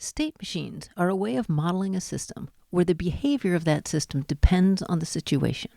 State machines are a way of modeling a system where the behavior of that system depends on the situation.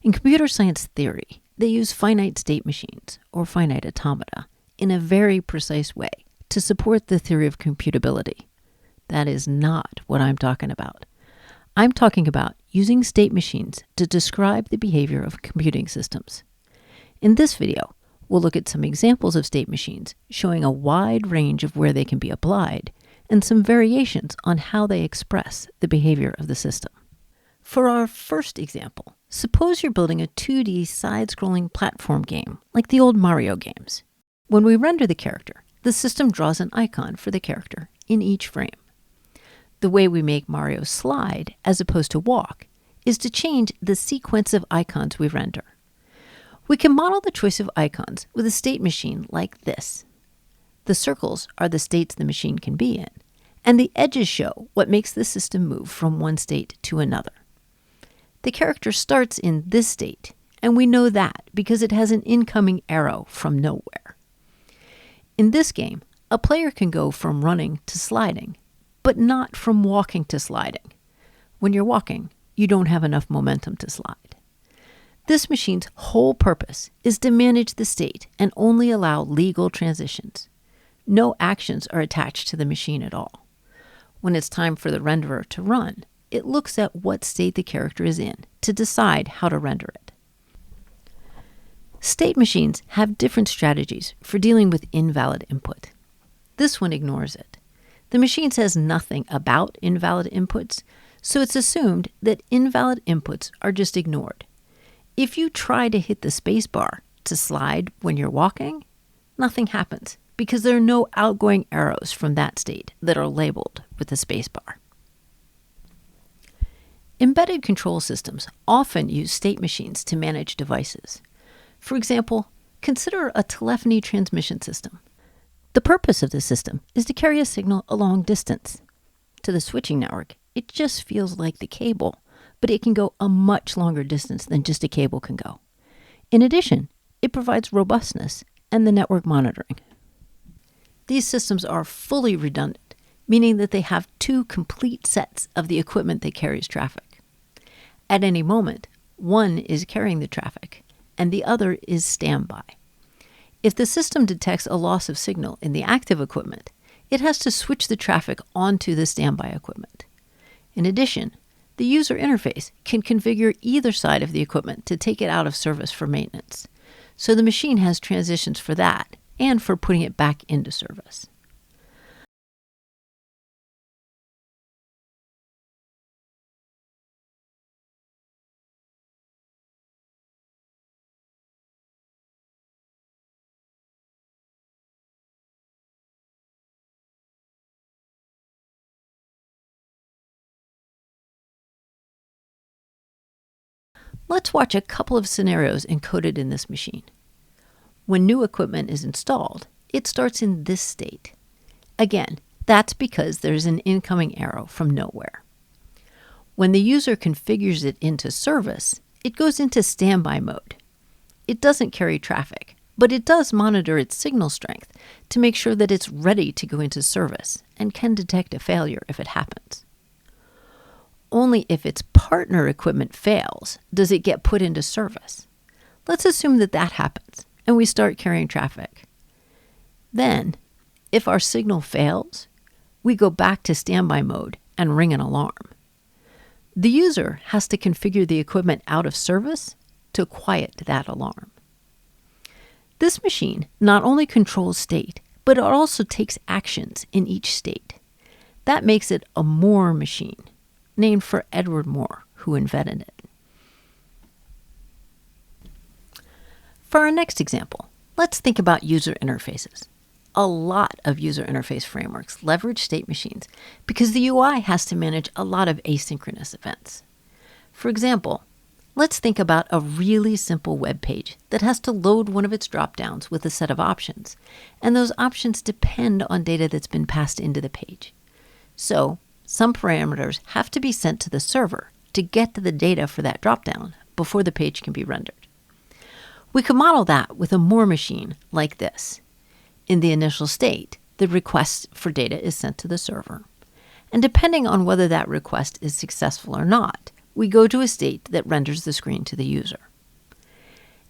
In computer science theory, they use finite state machines, or finite automata, in a very precise way to support the theory of computability. That is not what I'm talking about. I'm talking about using state machines to describe the behavior of computing systems. In this video, we'll look at some examples of state machines showing a wide range of where they can be applied and some variations on how they express the behavior of the system. For our first example, suppose you're building a 2D side-scrolling platform game like the old Mario games. When we render the character, the system draws an icon for the character in each frame. The way we make Mario slide as opposed to walk is to change the sequence of icons we render. We can model the choice of icons with a state machine like this. The circles are the states the machine can be in, and the edges show what makes the system move from one state to another. The character starts in this state, and we know that because it has an incoming arrow from nowhere. In this game, a player can go from running to sliding, but not from walking to sliding. When you're walking, you don't have enough momentum to slide. This machine's whole purpose is to manage the state and only allow legal transitions. No actions are attached to the machine at all. When it's time for the renderer to run, it looks at what state the character is in to decide how to render it. State machines have different strategies for dealing with invalid input. This one ignores it. The machine says nothing about invalid inputs, so it's assumed that invalid inputs are just ignored. If you try to hit the space bar to slide when you're walking, nothing happens because there are no outgoing arrows from that state that are labeled with the space bar. Embedded control systems often use state machines to manage devices. For example, consider a telephony transmission system. The purpose of the system is to carry a signal a long distance. To the switching network, it just feels like the cable, but it can go a much longer distance than just a cable can go. In addition, it provides robustness and the network monitoring. These systems are fully redundant, meaning that they have two complete sets of the equipment that carries traffic. At any moment, one is carrying the traffic, and the other is standby. If the system detects a loss of signal in the active equipment, it has to switch the traffic onto the standby equipment. In addition, the user interface can configure either side of the equipment to take it out of service for maintenance, so the machine has transitions for that and for putting it back into service. Let's watch a couple of scenarios encoded in this machine. When new equipment is installed, it starts in this state. Again, that's because there's an incoming arrow from nowhere. When the user configures it into service, it goes into standby mode. It doesn't carry traffic, but it does monitor its signal strength to make sure that it's ready to go into service and can detect a failure if it happens. Only if its partner equipment fails does it get put into service. Let's assume that that happens and we start carrying traffic. Then, if our signal fails, we go back to standby mode and ring an alarm. The user has to configure the equipment out of service to quiet that alarm. This machine not only controls state, but it also takes actions in each state. That makes it a Moore machine, named for Edward Moore, who invented it. For our next example, let's think about user interfaces. A lot of user interface frameworks leverage state machines because the UI has to manage a lot of asynchronous events. For example, let's think about a really simple web page that has to load one of its dropdowns with a set of options, and those options depend on data that's been passed into the page. So, some parameters have to be sent to the server to get to the data for that dropdown before the page can be rendered. We could model that with a Moore machine like this. In the initial state, the request for data is sent to the server. And depending on whether that request is successful or not, we go to a state that renders the screen to the user.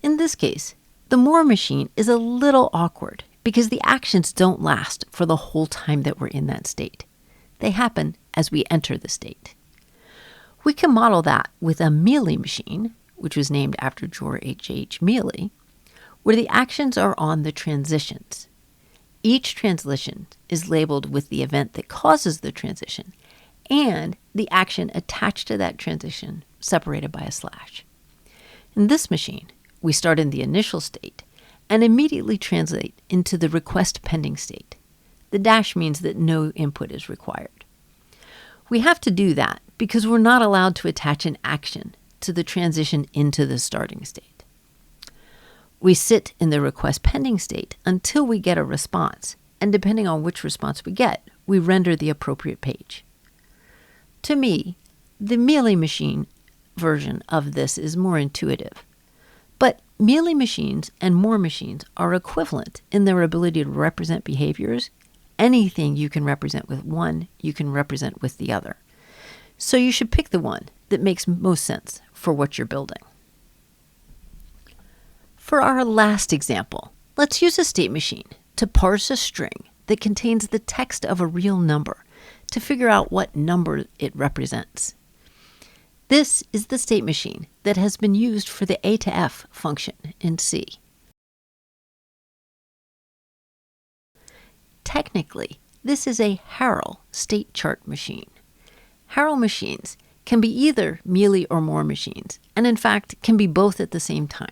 In this case, the more machine is a little awkward because the actions don't last for the whole time that we're in that state. They happen as we enter the state. We can model that with a Mealy machine, which was named after George H. Mealy, where the actions are on the transitions. Each transition is labeled with the event that causes the transition and the action attached to that transition separated by a slash. In this machine, we start in the initial state and immediately translate into the request pending state. The dash means that no input is required. We have to do that because we're not allowed to attach an action to the transition into the starting state. We sit in the request pending state until we get a response, and depending on which response we get, we render the appropriate page. To me, the Mealy machine version of this is more intuitive. But Mealy machines and Moore machines are equivalent in their ability to represent behaviors. Anything you can represent with one, you can represent with the other. So you should pick the one that makes most sense for what you're building. For our last example, let's use a state machine to parse a string that contains the text of a real number to figure out what number it represents. This is the state machine that has been used for the atof function in C. Technically, this is a Harell state chart machine. Harell machines can be either Mealy or Moore machines, and in fact can be both at the same time.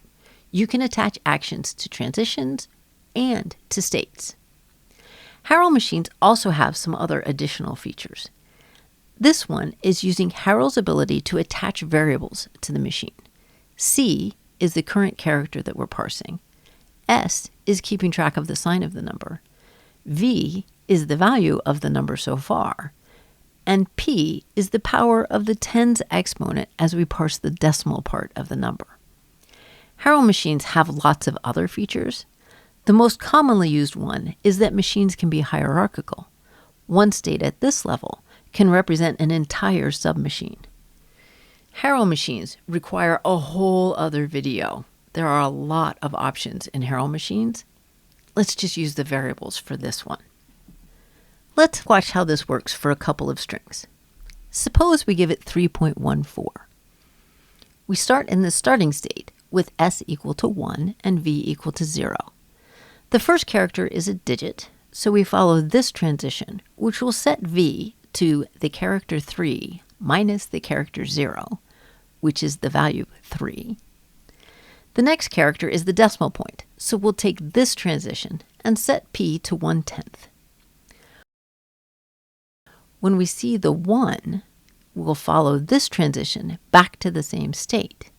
You can attach actions to transitions and to states. Harell machines also have some other additional features. This one is using Harell's ability to attach variables to the machine. C is the current character that we're parsing. S is keeping track of the sign of the number. V is the value of the number so far. And P is the power of the tens exponent as we parse the decimal part of the number. Harell machines have lots of other features. The most commonly used one is that machines can be hierarchical. One state at this level can represent an entire submachine. Harell machines require a whole other video. There are a lot of options in Harell machines. Let's just use the variables for this one. Let's watch how this works for a couple of strings. Suppose we give it 3.14. We start in the starting state with s equal to 1 and v equal to 0. The first character is a digit, so we follow this transition, which will set v to the character 3 minus the character 0, which is the value 3. The next character is the decimal point, so we'll take this transition and set p to 1/10. When we see the 1, we'll follow this transition back to the same state.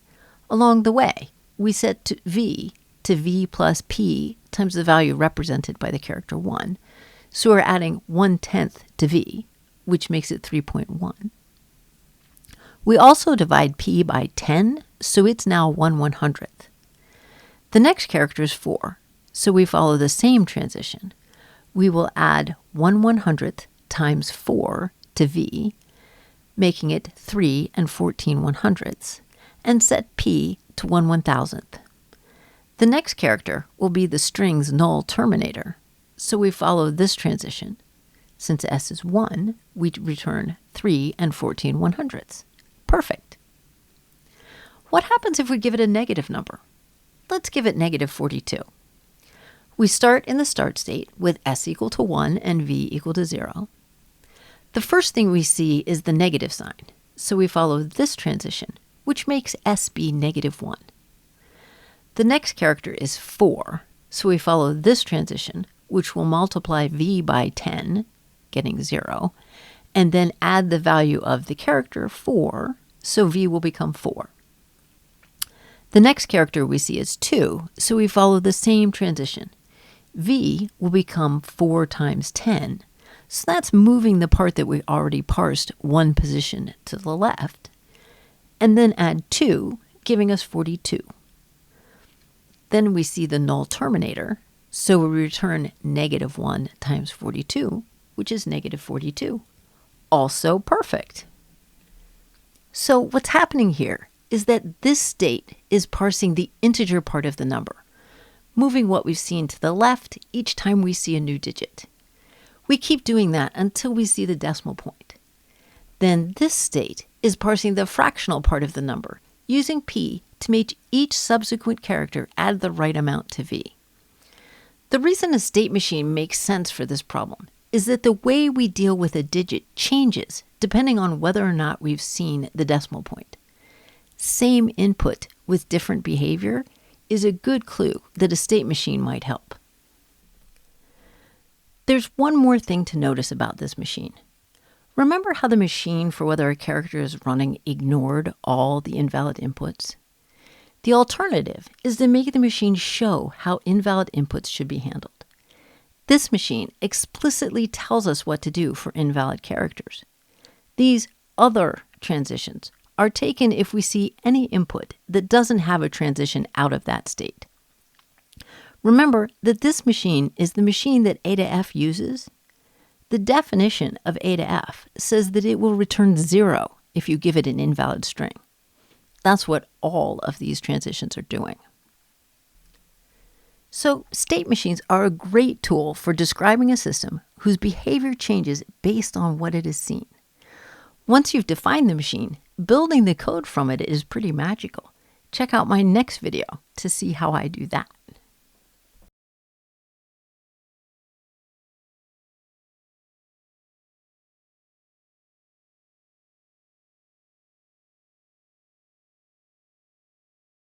Along the way, we set v to v plus p times the value represented by the character 1. So we're adding 1/10 to v, which makes it 3.1. We also divide p by 10, so it's now 1/100th. The next character is 4, so we follow the same transition. We will add 1/100th times 4 to v, making it 3 and 14/100ths, and set p to 1/1000th. The next character will be the string's null terminator, so we follow this transition. Since s is 1, we return 3 and 14/100ths. Perfect. What happens if we give it a negative number? Let's give it -42. We start in the start state with s equal to 1 and v equal to 0. The first thing we see is the negative sign, so we follow this transition, which makes s be -1. The next character is 4, so we follow this transition, which will multiply v by 10, getting 0, and then add the value of the character 4, so v will become 4. The next character we see is 2, so we follow the same transition. V will become 4 times 10, so that's moving the part that we already parsed one position to the left, and then add 2, giving us 42. Then we see the null terminator, So we return -1 times 42, which is -42. Also perfect. So what's happening here is that this state is parsing the integer part of the number, moving what we've seen to the left each time we see a new digit. We keep doing that until we see the decimal point. Then this state is parsing the fractional part of the number, using p to make each subsequent character add the right amount to v. The reason a state machine makes sense for this problem is that the way we deal with a digit changes depending on whether or not we've seen the decimal point. Same input with different behavior is a good clue that a state machine might help. There's one more thing to notice about this machine. Remember how the machine for whether a character is running ignored all the invalid inputs? The alternative is to make the machine show how invalid inputs should be handled. This machine explicitly tells us what to do for invalid characters. These other transitions are taken if we see any input that doesn't have a transition out of that state. Remember that this machine is the machine that atof uses. The definition of atof says that it will return 0 if you give it an invalid string. That's what all of these transitions are doing. So state machines are a great tool for describing a system whose behavior changes based on what it has seen. Once you've defined the machine, building the code from it is pretty magical. Check out my next video to see how I do that.